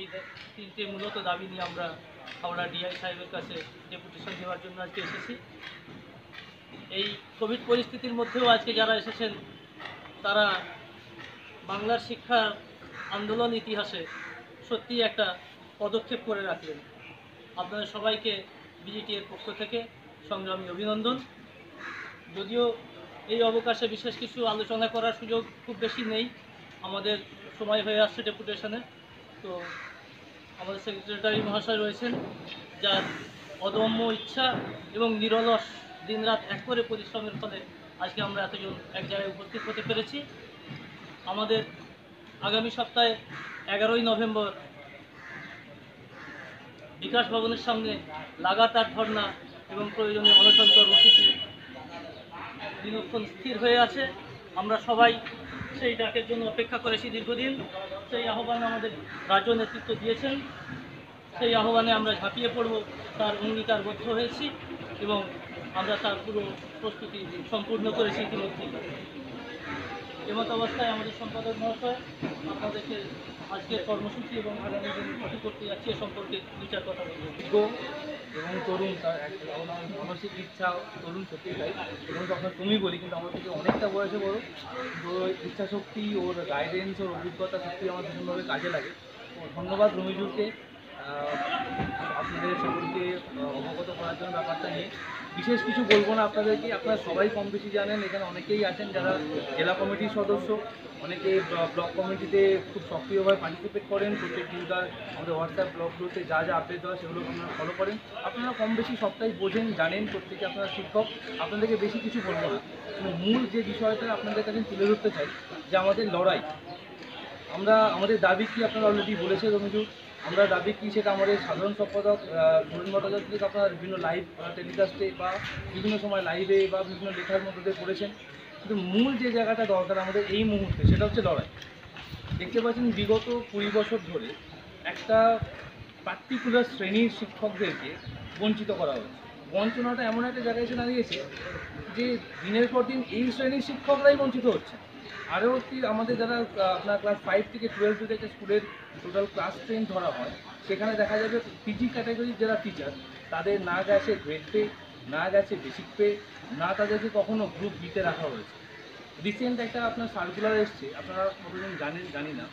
এই তিনটে মূলত দাবি নিয়ে আমরা হাওড়া ডিআই সাহেবের কাছে ডেপুটেশন দেওয়ার জন্য আজকে এসেছি। এই কোভিড পরিস্থিতির মধ্যেও আজকে যারা এসেছেন তারা বাংলার শিক্ষার আন্দোলন ইতিহাসে সত্যি একটা পদক্ষেপ করে রাখলেন। আপনাদের সবাইকে বিজিটিএর পক্ষ থেকে সংগ্রামী অভিনন্দন। যদিও এই অবকাশে বিশেষ কিছু আলোচনা করার সুযোগ খুব বেশি নেই, আমাদের সময় হয়ে আসছে ডেপুটেশনে। তো আমাদের সেক্রেটারি মহাশয় রয়েছেন, যার অদম্য ইচ্ছা এবং নিরলস দিনরাত এক করে পরিশ্রমের ফলে আজকে আমরা এতজন এক জায়গায় উপস্থিত হতে পেরেছি। আমাদের আগামী সপ্তাহে 11ই নভেম্বর বিকাশ ভবনের সামনে লাগাতার ধর্না এবং প্রয়োজনীয় অনশন কর্মসূচি দিনক্ষণ স্থির হয়ে আছে। আমরা সবাই সেই ডাকের জন্য অপেক্ষা করেছি দীর্ঘদিন। সেই আহ্বানে আমাদের রাজ্য নেতৃত্ব দিয়েছেন, সেই আহ্বানে আমরা ঝাঁপিয়ে পড়ব, তার অঙ্গীকারবদ্ধ হয়েছি এবং আমরা তার পুরো প্রস্তুতি সম্পূর্ণ করেছি ইতিমধ্যেই। এমত অবস্থায় আমাদের সম্পাদক মহাশয় আপনাদেরকে আজকের কর্মসূচি এবং আগামী দিন কী করতে যাচ্ছি এ সম্পর্কে দু চার কথা বলব। এবং তরুণ, তার মানসিক ইচ্ছা তরুণ সত্যি তাই, এবং তখন তুমি বলি কিন্তু আমার থেকে অনেকটা বয়সে বড়, তো ইচ্ছা শক্তি, ওর গাইডেন্স, ওর অভিজ্ঞতা সত্যি আমার ভীষণভাবে কাজে লাগে। ধন্যবাদ রমিজুরকে আপনাদের সকলকে অবগত করার জন্য ব্যাপারটা নিয়ে। বিশেষ কিছু বলবো না আপনাদেরকে, আপনারা সবাই কম বেশি জানেন, এখানে অনেকেই আছেন যারা জেলা কমিটির সদস্য, অনেকে ব্লক কমিটিতে খুব সক্রিয়ভাবে পার্টিসিপেট করেন। প্রত্যেক দিনকার আমাদের হোয়াটসঅ্যাপ ব্লগগুলোতে যা যা আপডেট দেওয়া সেগুলো আপনারা ফলো করেন। আপনারা কম বেশি সবটাই বোঝেন, জানেন, প্রত্যেকে আপনারা শিক্ষক। আপনাদেরকে বেশি কিছু বলবো না, কিন্তু মূল যে বিষয়টা আপনাদের কাছে তুলে ধরতে চাই যে আমাদের লড়াই, আমাদের দাবি কি আপনারা অলরেডি বলেছে রমিজুর। আমরা দাবি কী সেটা আমাদের সাধারণ সম্পাদক ধরুন ভট্টাচার্য থেকে আপনারা বিভিন্ন লাইভ টেলিকাস্টে বা বিভিন্ন সময় লাইভে বা বিভিন্ন লেখার মধ্যে দিয়ে পড়েছেন, কিন্তু মূল যে জায়গাটা দরকার আমাদের এই মুহূর্তে সেটা হচ্ছে লড়াই। দেখতে পাচ্ছেন বিগত 20 বছর ধরে একটা পার্টিকুলার শ্রেণীর শিক্ষকদেরকে বঞ্চিত করা হচ্ছে। বঞ্চনাটা এমন একটা জায়গায় এসে দাঁড়িয়েছে যে দিনের পর দিন এই শ্রেণীর শিক্ষকরাই বঞ্চিত হচ্ছে। আরও কি আমাদের যারা আপনার ক্লাস 5 থেকে 12 যদি একটা স্কুলের টোটাল ক্লাস ট্রেন ধরা হয়, সেখানে দেখা যাবে পিজি ক্যাটাগরির যারা টিচার তাদের না গেছে গ্রেড পে, না গেছে বেসিক পে, না তাদেরকে কখনো গ্রুপ বিতে রাখা হয়েছে। রিসেন্ট একটা আপনার সার্কুলার এসছে, আপনারা কতজন জানেন জানি না।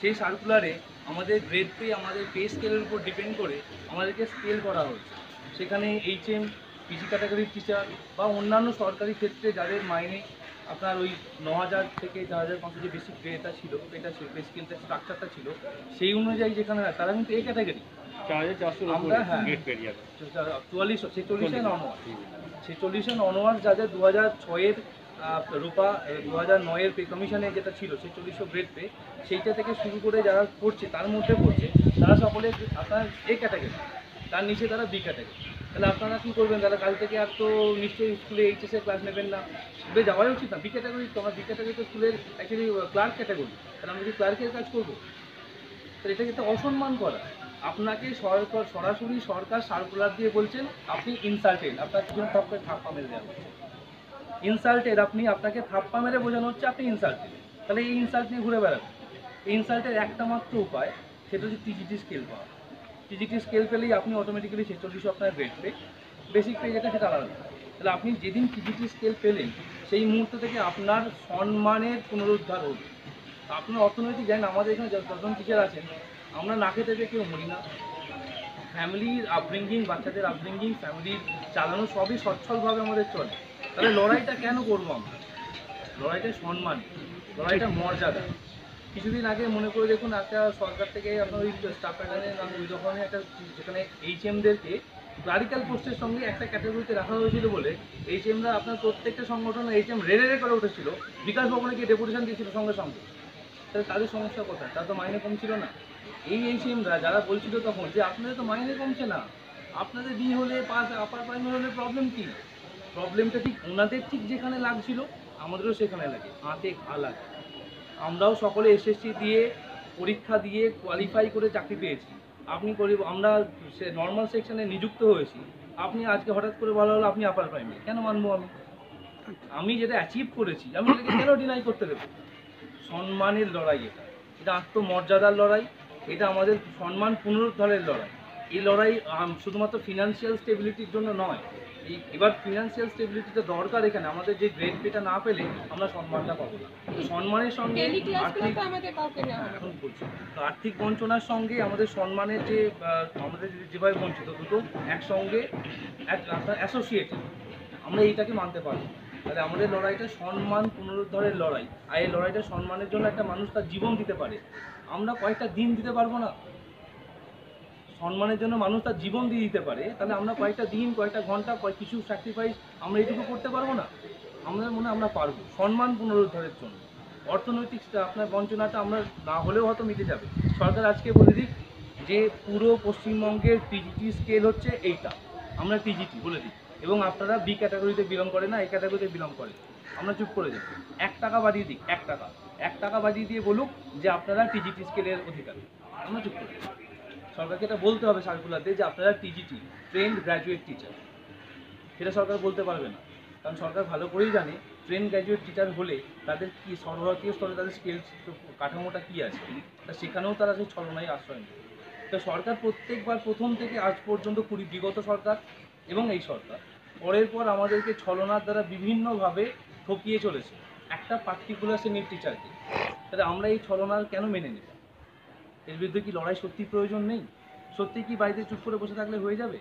সেই সার্কুলারে আমাদের গ্রেড পে, আমাদের পে স্কেলের উপর ডিপেন্ড করে আমাদেরকে স্কেল করা হয়েছে। সেখানে এইচএম, পিজি ক্যাটাগরির টিচার বা অন্যান্য সরকারি ক্ষেত্রে যাদের মাইনে আপনার ওই 9000 থেকে 4500 যে বেসিক পেটা ছিল, পেটা পে স্কেলটা স্ট্রাকচারটা ছিল, সেই অনুযায়ী যেখানে তারা কিন্তু এই ক্যাটাগরি আমরা 46 অনওয়ার্ড যাদের 2006-এর রূপা 2009-এর পে কমিশনে যেটা ছিল 4600 গ্রেড পে, সেইটা থেকে শুরু করে যারা পড়ছে তার মধ্যে পড়ছে তারা সকলে আপনার এ ক্যাটাগরি, তার নিচে তারা বি ক্যাটাগরি। তাহলে আপনারা কী করবেন? তাহলে কাল থেকে আর তো নিশ্চয়ই স্কুলে এইচএসের ক্লাস নেবেন না, স্কুলে যাওয়াই উচিত না। বি ক্যাটাগরি তো আমরা বি ক্যাটাগরি তো স্কুলের অ্যাকচুয়ালি ক্লার্ক ক্যাটাগরি, তাহলে আমরা কি ক্লার্কের কাজ করবো? তাহলে এটাকে একটা অসম্মান করা। আপনাকে সরাসরি সরকার সার্কুলার দিয়ে বলছেন আপনি ইনসাল্টেড, আপনার জন্য আপনাকে থাপ্পা মেরে দেওয়া হচ্ছে। ইনসাল্টেড, আপনাকে থাপ্পা মেরে বোঝানো হচ্ছে আপনি ইনসাল্টেড। তাহলে এই ইনসাল্ট নিয়ে ঘুরে বেড়াবেন। এই ইনসাল্টের একটা মাত্র উপায়, সেটা হচ্ছে টিজিটি স্কেল পাওয়া। টিজিটি স্কেল পেলেই আপনি অটোমেটিক্যালি 4600 আপনার গ্রেড পে, বেসিক পে যেটা সেটা আলাদা। তাহলে আপনি যেদিন টিজিটি স্কেল পেলেন সেই মুহূর্ত থেকে আপনার সম্মানের পুনরুদ্ধার হবে। আপনার অর্থনৈতিক জ্ঞান, আমাদের এখানে যতজন টিচার আছেন আমরা না খেতে পেয়ে কেউ মরি না। ফ্যামিলির আপব্রিঙ্গিং, বাচ্চাদের আপব্রিঙ্গিং, ফ্যামিলির চালানো সবই সচ্ছলভাবে আমাদের চলে। তাহলে লড়াইটা কেন করবো আমরা? লড়াইটা সম্মান, লড়াইটা মর্যাদা। কিছুদিন আগে মনে করে দেখুন, একটা সরকার থেকে আপনার ওই স্টাফ প্যাটার্নের ওই ধরনের একটা, যেখানে এইচএমদেরকে ক্লারিক্যাল পোস্টের সঙ্গে একটা ক্যাটাগরিতে রাখা হয়েছিল বলে এইচএমরা আপনার প্রত্যেকটা সংগঠন এইচএম রেড়ে করে উঠেছিল, বিকাশ ভবনে গিয়ে ডেপুটেশন দিয়েছিল সঙ্গে সঙ্গে। তাহলে তাদের সমস্যা কোথায়? তারা তো মাইনে কম ছিল না। এই এইচএমরা যারা বলছিল তখন যে আপনাদের তো মাইনে কমছে না, আপনাদের বি হলে পাস, আপার প্রাইমারি হলে প্রবলেম কী? প্রবলেমটা ঠিক ওনাদের ঠিক যেখানে লাগছিল আমাদেরও সেখানে লাগে, হাতে ঘা লাগে। আমরাও সকলে এসএসসি দিয়ে পরীক্ষা দিয়ে কোয়ালিফাই করে চাকরি পেয়েছি। আমরা নর্মাল সেকশনে নিযুক্ত হয়েছি, আপনি আজকে হঠাৎ করে বলা হলো আপনি আপার প্রাইমারি, কেন মানবো? আমি যেটা অ্যাচিভ করেছি আমি এটাকে কেন ডিনাই করতে দেবো? সম্মানের লড়াই, এটা আত্মমর্যাদার লড়াই, এটা আমাদের সম্মান পুনরুদ্ধারের লড়াই। এই লড়াই শুধুমাত্র ফিনান্সিয়াল স্টেবিলিটির জন্য নয়। এবার ফিনান্সিয়াল স্টেবিলিটিটা দরকার এখানে, আমাদের যে গ্রেড পেটা না পেলে আমরা সম্মানটা পাবো না। তো সম্মানের সঙ্গে আর্থিক বঞ্চনার সঙ্গে আমাদের সম্মানের যে আমাদের যেভাবে বঞ্চিত, দুটো একসঙ্গে অ্যাসোসিয়েটেড, আমরা এইটাকে মানতে পারবো। তাহলে আমাদের লড়াইটা সম্মান পুনরুদ্ধারের লড়াই, আর এই লড়াইটা সম্মানের জন্য একটা মানুষ তার জীবন দিতে পারে। আমরা কয়েকটা দিন দিতে পারবো না, সম্মানের জন্য মানুষ তার জীবন দিয়ে দিতে পারে, তাহলে আমরা কয়েকটা দিন, কয়েকটা ঘন্টা, কিছু স্যাক্রিফাইস আমরা এইটুকু করতে পারবো না? আমাদের মনে আমরা পারবো সম্মান পুনরুদ্ধারের জন্য। অর্থনৈতিক আপনার বঞ্চনাটা আমরা না হলেও হয়তো মিটে যাবে। সরকার আজকে বলে দিক যে পুরো পশ্চিমবঙ্গের টিজিটি স্কেল হচ্ছে এইটা, আমরা টিজিটি বলে দিই, এবং আপনারা বি ক্যাটাগরিতে বিলং করে না, এই ক্যাটাগরিতে বিলং করে, আমরা চুপ করে যাই। 1 টাকা বাড়িয়ে দিই, 1 টাকা বাড়িয়ে দিয়ে বলুক যে আপনারা টিজিটি স্কেলের অধিকারী, আমরা চুপ করে যাই। সরকারকে এটা বলতে হবে সার্কুলারতে যে আপনারা টিজিটি, ট্রেন্ড গ্র্যাজুয়েট টিচার, সেটা সরকার বলতে পারবে না, কারণ সরকার ভালো করেই জানে ট্রেন্ড গ্র্যাজুয়েট টিচার হলে তাদের কি সর্বভারতীয় স্তরে তাদের স্কেল কাঠামোটা কী আছে, তা সেখানেও তারা সেই ছলনায় আশ্রয় নেয়। তো সরকার প্রত্যেকবার প্রথম থেকে আজ পর্যন্ত বিগত সরকার এবং এই সরকার পরের পর আমাদেরকে ছলনার দ্বারা বিভিন্নভাবে ঠকিয়ে চলেছে একটা পার্টিকুলার শ্রেণীর টিচারকে। তাহলে আমরা এই ছলনার কেন মেনে নেব? এর বিরুদ্ধে কি লড়াই সত্যি প্রয়োজন নেই? সত্যি কি বাড়িতে চুপ করে বসে থাকলে হয়ে যাবে?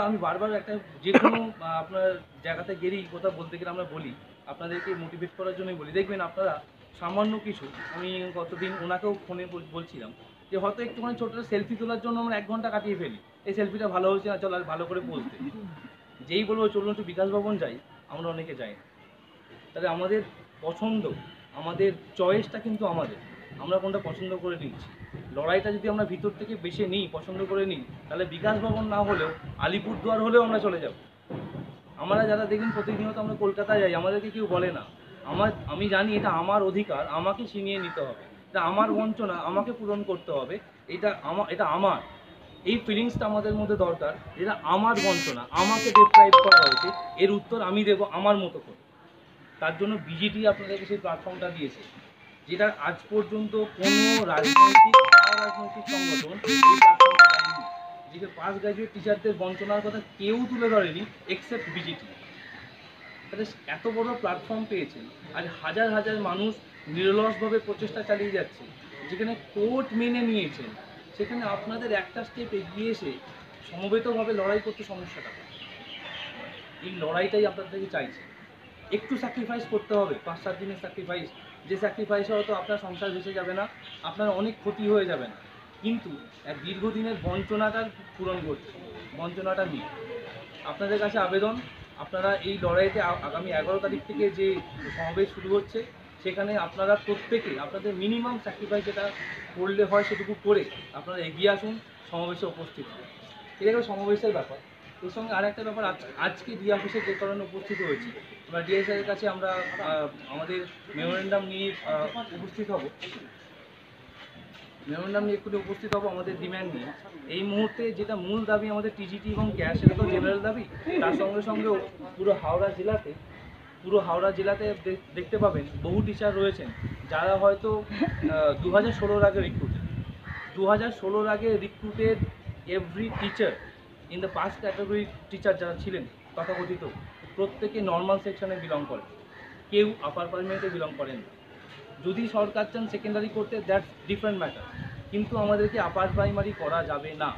আমি বারবার একটা যে কোনো আপনার জায়গাতে গেলেই কথা বলতে গেলে আমরা বলি, আপনাদেরকে মোটিভেট করার জন্যই বলি, দেখবেন আপনারা সামান্য কিছু, আমি গতদিন ওনাকেও ফোনে বলছিলাম যে হয়তো একটুখানি ছোটো সেলফি তোলার জন্য আমরা 1 ঘন্টা কাটিয়ে ফেলি, এই সেলফিটা ভালো হয়েছে না, চল আর ভালো করে বলতে, যেই বলবো চলুন একটু বিকাশ ভবন যাই, আমরা অনেকে যাই। তাহলে আমাদের পছন্দ, আমাদের চয়েসটা কিন্তু আমাদের, আমরা কোনটা পছন্দ করে নিচ্ছি। লড়াইটা যদি আমরা ভিতর থেকে বেছে নিই, পছন্দ করে নিই, তাহলে বিকাশ ভবন না হলেও আলিপুরদুয়ার হলেও আমরা চলে যাব। আমরা যারা দেখুন প্রতিনিয়ত আমরা কলকাতায় যাই, আমাদেরকে কেউ বলে না, আমি জানি এটা আমার অধিকার, আমাকে ছিনিয়ে নিতে হবে, এটা আমার বঞ্চনা, আমাকে পূরণ করতে হবে, এটা আমার এই ফিলিংসটা আমাদের মধ্যে দরকার, যেটা আমার বঞ্চনা, আমাকে ডেপ্রাইভ করা হয়েছে, এর উত্তর আমি দেবো আমার মতো করে। তার জন্য বিজেপি আপনাদেরকে সেই প্ল্যাটফর্মটা দিয়েছে, যেটা আজ পর্যন্ত কোনো রাজনৈতিক সংগঠন এই প্ল্যাটফর্মটা দেয়নি। যে পাস গ্র্যাজুয়েট টিচারদের বঞ্চনার কথা কেউ তুলে ধরেনি এক্সেপ্ট বিজেপি। তাহলে এত বড় প্ল্যাটফর্ম পেয়েছেন, আজ হাজার হাজার মানুষ নিরলসভাবে প্রচেষ্টা চালিয়ে যাচ্ছে, যেখানে কোর্ট মেনে নিয়েছেন, সেখানে আপনাদের একটা স্টেপ এগিয়ে এসে সমবেতভাবে লড়াই করতে সমস্যাটা। এই লড়াইটাই আপনাদেরকে চাইছে। একটু স্যাক্রিফাইস করতে হবে, 5-7 দিনের স্যাক্রিফাইস, যে স্যাক্রিফাইসে হয়তো আপনার সংসার ভেসে যাবে না, আপনার অনেক ক্ষতি হয়ে যাবে না, কিন্তু এক দীর্ঘদিনের বঞ্চনাটার পূরণ করছে, বঞ্চনাটা নিয়ে আপনাদের কাছে আবেদন, আপনারা এই লড়াইতে আগামী 11 তারিখ থেকে যে সমাবেশ শুরু হচ্ছে, সেখানে আপনারা প্রত্যেকে আপনাদের মিনিমাম স্যাক্রিফাইস যেটা করলে হয় সেটুকু করে আপনারা এগিয়ে আসুন, সমাবেশে উপস্থিত হন। এটা একটা সমাবেশের ব্যাপার। এর সঙ্গে আর একটা ব্যাপার, আজকে ডি অফিসে যে কারণে উপস্থিত হয়েছি, আমরা ডিআই স্যারের কাছে আমরা আমাদের মেমোরেন্ডাম নিয়ে উপস্থিত হব, একটু উপস্থিত হব আমাদের ডিম্যান্ড নিয়ে। এই মুহূর্তে যেটা মূল দাবি আমাদের টিজিটি এবং ক্যাশ, সেটা তো জেনারেল দাবি, তার সঙ্গে সঙ্গেও পুরো হাওড়া জেলাতে দেখতে পাবেন বহু টিচার রয়েছেন যারা হয়তো 2016 আগে রিক্রুটেড, 2016 আগে recruited every teacher in the pass category teacher যারা ছিলেন তথাকথিত, প্রত্যেকে নর্মাল সেকশনে বিলং করেন, কেউ আপার প্রাইমারিতে বিলং করেন না। যদি সরকার চান সেকেন্ডারি করতে, দ্যাটস ডিফারেন্ট ম্যাটার, কিন্তু আমাদেরকে আপার প্রাইমারি করা যাবে না,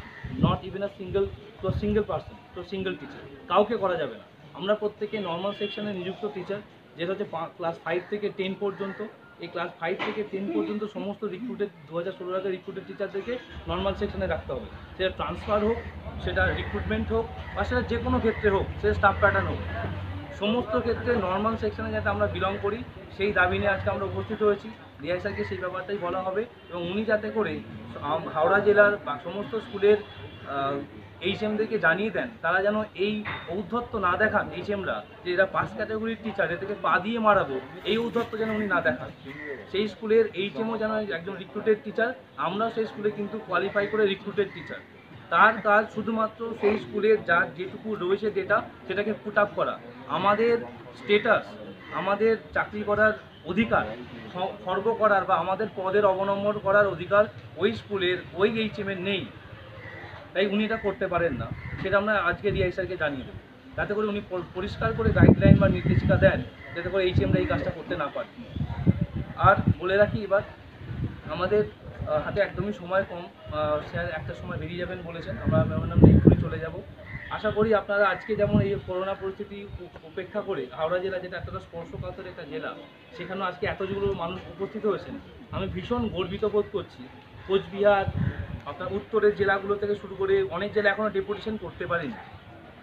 not even a single person, single teacher, কাউকে করা যাবে না। আমরা প্রত্যেকে নর্মাল সেকশনে নিযুক্ত টিচার, যেটা হচ্ছে ক্লাস 5 থেকে 10 পর্যন্ত। এই ক্লাস 5 থেকে 10 পর্যন্ত সমস্ত রিক্রুটেড 2016 আগে রিক্রুটেড টিচারদেরকে নর্মাল সেকশনে রাখতে হবে, সেটা ট্রান্সফার হোক, সেটা রিক্রুটমেন্ট হোক, বা সেটা যে কোনো ক্ষেত্রে হোক, সেটা স্টাফ প্যাটার্ন হোক, সমস্ত ক্ষেত্রে নর্মাল সেকশনে যাতে আমরা বিলং করি, সেই দাবি নিয়ে আজকে আমরা উপস্থিত হয়েছি। ডিআই স্যারকে সেই ব্যাপারটাই বলা হবে, এবং উনি যাতে করে হাওড়া জেলার বা সমস্ত স্কুলের এইচএমদেরকে জানিয়ে দেন, তারা যেন এই ঔদ্ধত্য না দেখান, এইচএমরা যে এরা পাস ক্যাটাগরির টিচার, এদেরকে পা দিয়ে মারাবো, এই ঔদ্ধত্য যেন উনি না দেখান। সেই স্কুলের এইচএমও যেন একজন রিক্রুটেড টিচার, আমরাও সেই স্কুলে কিন্তু কোয়ালিফাই করে রিক্রুটেড টিচার, তার কাজ শুধুমাত্র সেই স্কুলের যার যেটুকু রয়েছে ডেটা, সেটাকে পুট আপ করা। আমাদের স্টেটাস, আমাদের চাকরি করার অধিকার খর্ব করার বা আমাদের পদের অবলম্বন করার অধিকার ওই স্কুলের ওই এইচএমের নেই, তাই উনি এটা করতে পারেন না। সেটা আমরা আজকে ডিআই স্যারকে জানিয়ে দেবো, যাতে করে উনি পরিষ্কার করে গাইডলাইন বা নির্দেশিকা দেন, যাতে করে এইচএমরা এই কাজটা করতে না পারে। আর বলে রাখি, এবার আমাদের হাতে একদমই সময় কম, স্যার একটা সময় বেরিয়ে যাবেন বলেছেন, আমরা এক্ষুনি চলে যাব। আশা করি আপনারা আজকে যেমন এই করোনা পরিস্থিতি উপেক্ষা করে হাওড়া জেলা, যেটা এতটা স্পর্শকাতর একটা জেলা, সেখানেও আজকে এতগুলো মানুষ উপস্থিত হয়েছেন, আমি ভীষণ গর্বিত বোধ করছি। কোচবিহার, আপনার উত্তরের জেলাগুলো থেকে শুরু করে অনেক জেলা এখনও ডেপুটেশন করতে পারেনি,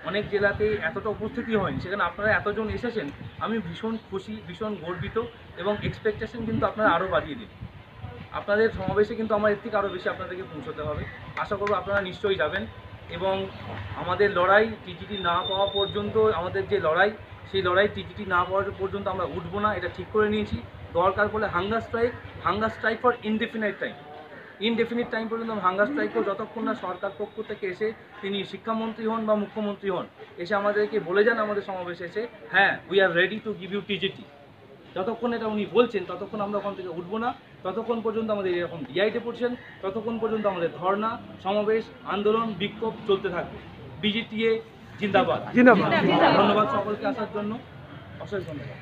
অনেক জেলাতে এতটা উপস্থিতি হয়নি, সেখানে আপনারা এতজন এসেছেন, আমি ভীষণ খুশি, ভীষণ গর্বিত, এবং এক্সপেকটেশন কিন্তু আপনারা আরও বাড়িয়ে দিন। আপনাদের সমাবেশে কিন্তু আমার এর থেকে আরও বেশি আপনাদেরকে পৌঁছতে হবে। আশা করব আপনারা নিশ্চয়ই যাবেন, এবং আমাদের লড়াই টিজিটি না পাওয়া পর্যন্ত, আমাদের যে লড়াই, সেই লড়াই টিজিটি না পাওয়া পর্যন্ত আমরা উঠবো না, এটা ঠিক করে নিয়েছি। দরকার পড়লে hunger strike for indefinite time পর্যন্ত হাঙ্গার স্ট্রাইক করব, যতক্ষণ না সরকার পক্ষ থেকে এসে তিনি শিক্ষামন্ত্রী হন বা মুখ্যমন্ত্রী হন, এসে আমাদেরকে বলে যান আমাদের সমাবেশে এসে, হ্যাঁ, we are ready to give you TGT. যতক্ষণ এটা উনি বলছেন ততক্ষণ আমরা ওখান থেকে উঠবো না, ততক্ষণ পর্যন্ত আমাদের এরকম ডিআই ডেপুটেশন, ততক্ষণ পর্যন্ত আমাদের ধর্না, সমাবেশ, আন্দোলন, বিক্ষোভ চলতে থাকবে। বিজিটিএ জিন্দাবাদ। ধন্যবাদ সকলকে আসার জন্য, অশেষ ধন্যবাদ।